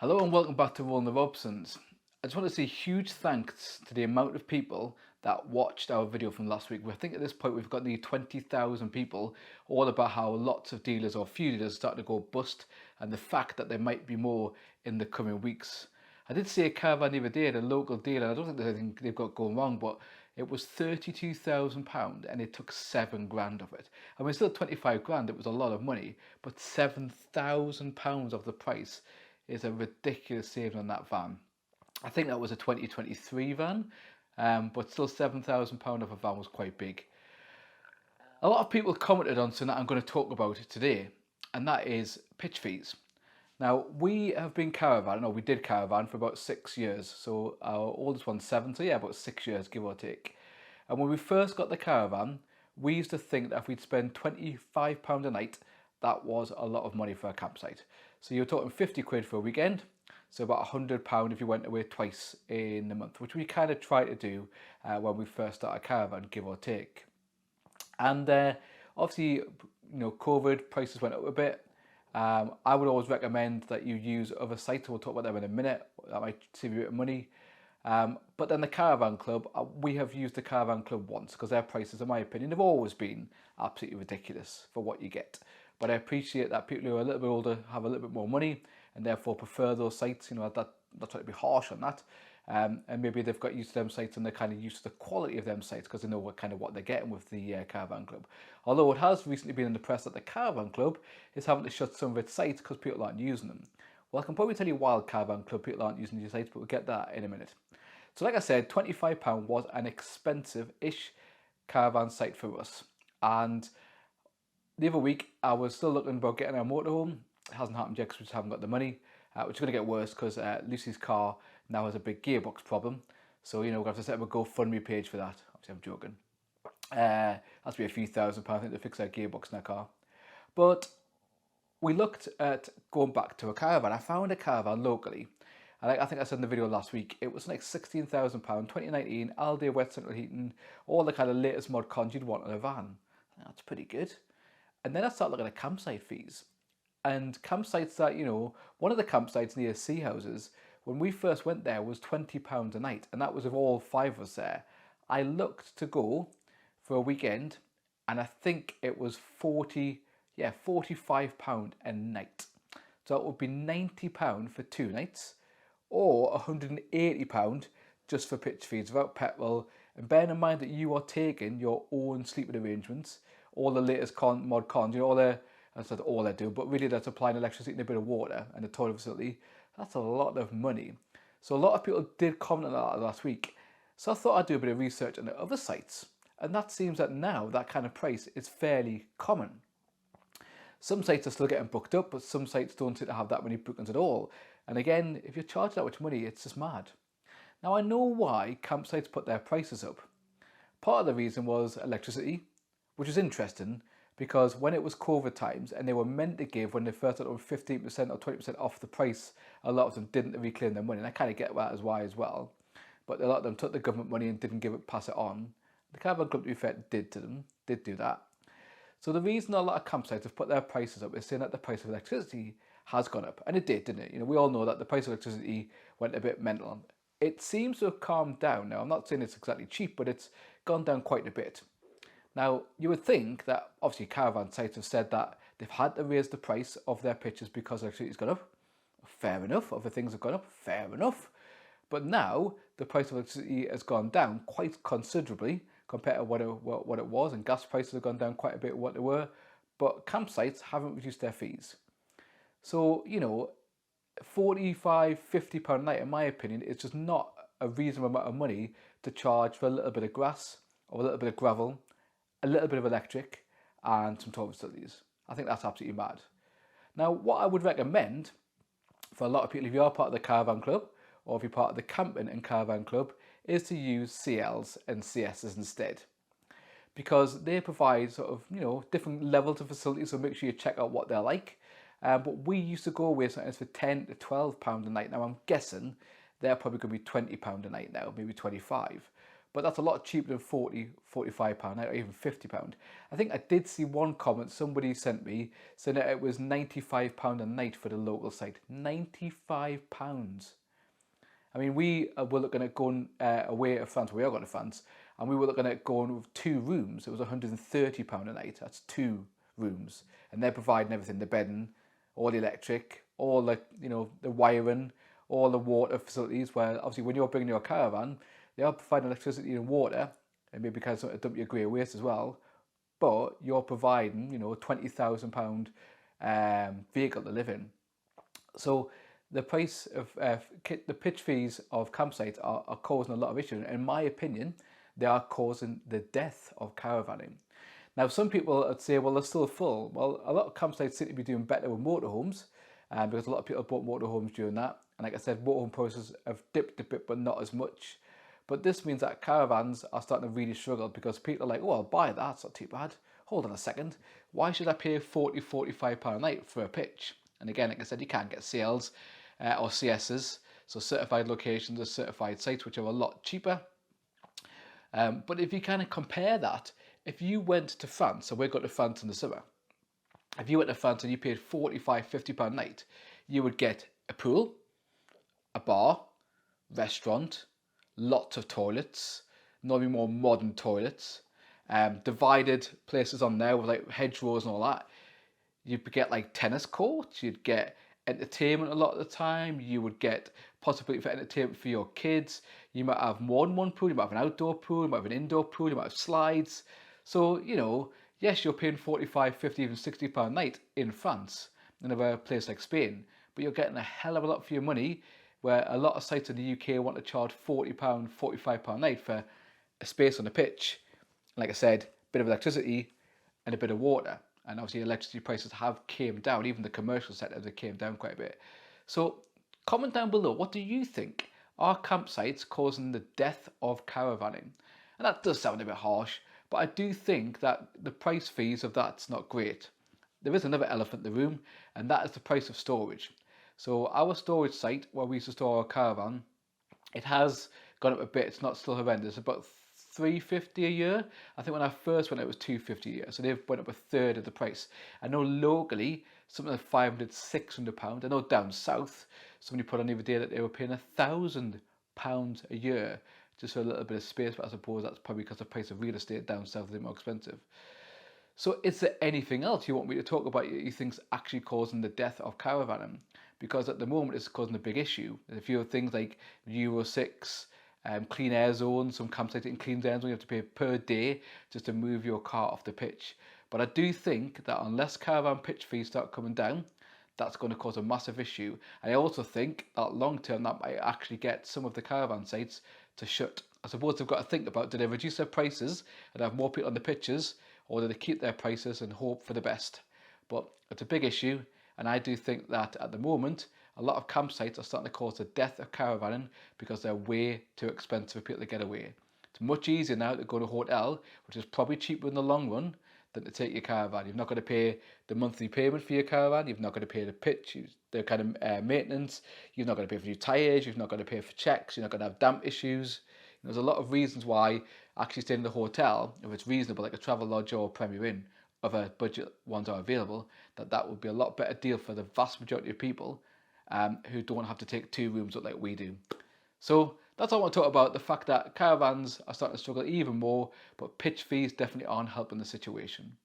Hello and welcome back to Rolling the Robsons. I just want to say huge thanks to the amount of people that watched our video from last week. I think at this point we've got nearly 20,000 people, all about how lots of dealers or few dealers are starting to go bust and the fact that there might be more in the coming weeks. I did see a caravan the other day at a local dealer. I don't think there's anything they've got going wrong, but it was £32,000 and it took 7 grand of it. I mean, still 25 grand, it was a lot of money, but £7,000 of the price is a ridiculous saving on that van. I think that was a 2023 van, but still £7,000 of a van was quite big. A lot of people commented on something that I'm going to talk about today, and that is pitch fees. Now, we have been caravan, or we did caravan for about 6 years. So our oldest one's 7, so yeah, about 6 years, give or take. And when we first got the caravan, we used to think that if we'd spend £25 a night, that was a lot of money for a campsite. So you're talking 50 quid for a weekend, so about £100 if you went away twice in the month, which we kind of tried to do when we first started caravan, give or take. And obviously, COVID prices went up a bit. I would always recommend that you use other sites. We'll talk about them in a minute. That might save you a bit of money. But then the Caravan Club, we have used the Caravan Club once because their prices, in my opinion, have always been absolutely ridiculous for what you get. But I appreciate that people who are a little bit older have a little bit more money and therefore prefer those sites. Not trying to be harsh on that. And maybe they've got used to them sites and they're kind of used to the quality of them sites because they know what they're getting with the Caravan Club. Although it has recently been in the press that the Caravan Club is having to shut some of its sites because people aren't using them. Well, I can probably tell you why Caravan Club people aren't using these sites, but we'll get that in a minute. So like I said, £25 was an expensive-ish caravan site for us. And the other week, I was still looking about getting a motorhome. It hasn't happened yet because we just haven't got the money, which is going to get worse because Lucy's car now has a big gearbox problem. So, we're going to have to set up a GoFundMe page for that. Obviously, I'm joking. That's be a few £1,000s, I think, to fix our gearbox in our car. But we looked at going back to a caravan. I found a caravan locally. And I think I said in the video last week, it was like £16,000, 2019, all-day wet central heating, all the kind of latest mod cons you'd want in a van. That's pretty good. And then I started looking at campsite fees. And campsites that, one of the campsites near Sea Houses, when we first went there, was £20 a night. And that was with all 5 of us there. I looked to go for a weekend, and I think it was £45 a night. So it would be £90 for 2 nights, or £180 just for pitch fees without petrol. And bearing in mind that you are taking your own sleeping arrangements, all the latest mod cons, that's not all they do, but really they're supplying electricity and a bit of water and a toilet facility. That's a lot of money. So a lot of people did comment on that last week. So I thought I'd do a bit of research on the other sites. And that seems that now that kind of price is fairly common. Some sites are still getting booked up, but some sites don't seem to have that many bookings at all. And again, if you're charged that much money, it's just mad. Now I know why campsites put their prices up. Part of the reason was electricity, which is interesting because when it was COVID times and they were meant to give, when they first started on 15% or 20% off the price, a lot of them didn't reclaim their money. And I kind of get that as why as well. But a lot of them took the government money and didn't pass it on. The Caravan Club, to be fair, did do that. So the reason a lot of campsites have put their prices up is saying that the price of electricity has gone up. And it did, didn't it? We all know that the price of electricity went a bit mental. It seems to have calmed down now. I'm not saying it's exactly cheap, but it's gone down quite a bit. Now, you would think that obviously caravan sites have said that they've had to raise the price of their pitches because electricity's gone up. Fair enough. Other things have gone up. Fair enough. But now the price of electricity has gone down quite considerably compared to what it was, and gas prices have gone down quite a bit what they were, but campsites haven't reduced their fees. So, £45, £50 a night, in my opinion, is just not a reasonable amount of money to charge for a little bit of grass, or a little bit of gravel, a little bit of electric, and some toilet facilities. I think that's absolutely mad. Now, what I would recommend for a lot of people, if you are part of the Caravan Club, or if you're part of the Camping and Caravan Club, is to use CLs and CSs instead. Because they provide sort of, different levels of facilities, so make sure you check out what they're like. But we used to go away sometimes for £10 to £12 a night. Now I'm guessing they're probably going to be £20 a night now, maybe 25. but that's a lot cheaper than £45 a night, or even £50. I think I did see one comment somebody sent me saying that it was £95 a night for the local site. £95. I mean, we were looking at going away to France. We are going to France, and we were looking at going with 2 rooms. It was £130 a night. That's 2 rooms, and they're providing everything: the bedding, all the electric, all the the wiring, all the water facilities. Where obviously, when you're bringing your caravan, they are providing electricity and water, and maybe kind of dump your grey waste as well. But you're providing, a £20,000 vehicle to live in. So the price of the pitch fees of campsites are causing a lot of issues. In my opinion, they are causing the death of caravanning. Now, some people would say, well, they're still full. Well, a lot of campsites seem to be doing better with motorhomes, because a lot of people bought motorhomes during that. And like I said, motorhome prices have dipped a bit, but not as much. But this means that caravans are starting to really struggle, because people are like, oh, I'll buy that, it's not too bad. Hold on a second. Why should I pay £45 a night for a pitch? And again, like I said, you can't get sales or CSs, so certified locations or certified sites, which are a lot cheaper. But if you kind of compare that, if you went to France, so we're going to France in the summer, if you went to France and you paid £45–50 a night, you would get a pool, a bar, restaurant, lots of toilets, normally more modern toilets, divided places on there with like hedgerows and all that. You'd get like tennis courts, you'd get entertainment a lot of the time, you would get possibility for entertainment for your kids, you might have more than one pool, you might have an outdoor pool, you might have an indoor pool, you might have slides. So, yes, you're paying 45, 50, even £60 a night in France, in a place like Spain, but you're getting a hell of a lot for your money, where a lot of sites in the UK want to charge £40, £45 a night for a space on the pitch. Like I said, a bit of electricity and a bit of water. And obviously electricity prices have came down, even the commercial sector have came down quite a bit. So comment down below, what do you think? Are campsites causing the death of caravanning? And that does sound a bit harsh, but I do think that the price fees of that's not great. There is another elephant in the room, and that is the price of storage. So our storage site, where we used to store our caravan, it has gone up a bit. It's not still horrendous, about £350 a year. I think when I first went it was £250 a year, so they've went up a third of the price. I know locally something like £500–600. I know down south somebody put on the other day that they were paying £1,000 a year just for a little bit of space, but I suppose that's probably because the price of real estate down south is more expensive. So is there anything else you want me to talk about you think's actually causing the death of caravanning? Because at the moment it's causing a big issue. There's a few things like Euro 6, clean air zones, some campsites in clean air zones, you have to pay per day just to move your car off the pitch. But I do think that unless caravan pitch fees start coming down, that's going to cause a massive issue. I also think that long term that might actually get some of the caravan sites to shut. I suppose they've got to think about, do they reduce their prices and have more people on the pitches, or do they keep their prices and hope for the best? But it's a big issue, and I do think that at the moment a lot of campsites are starting to cause the death of caravanning because they're way too expensive for people to get away. It's much easier now to go to a hotel, which is probably cheaper in the long run, than to take your caravan. You've not got to pay the monthly payment for your caravan, you've not got to pay the pitch, the kind of maintenance, you've not got to pay for your tyres, you've not got to pay for checks, you're not going to have damp issues. There's a lot of reasons why actually staying in the hotel, if it's reasonable, like a Travelodge or Premier Inn, other budget ones are available, that would be a lot better deal for the vast majority of people who don't have to take 2 rooms up like we do. So that's all I want to talk about, the fact that caravans are starting to struggle even more, but pitch fees definitely aren't helping the situation.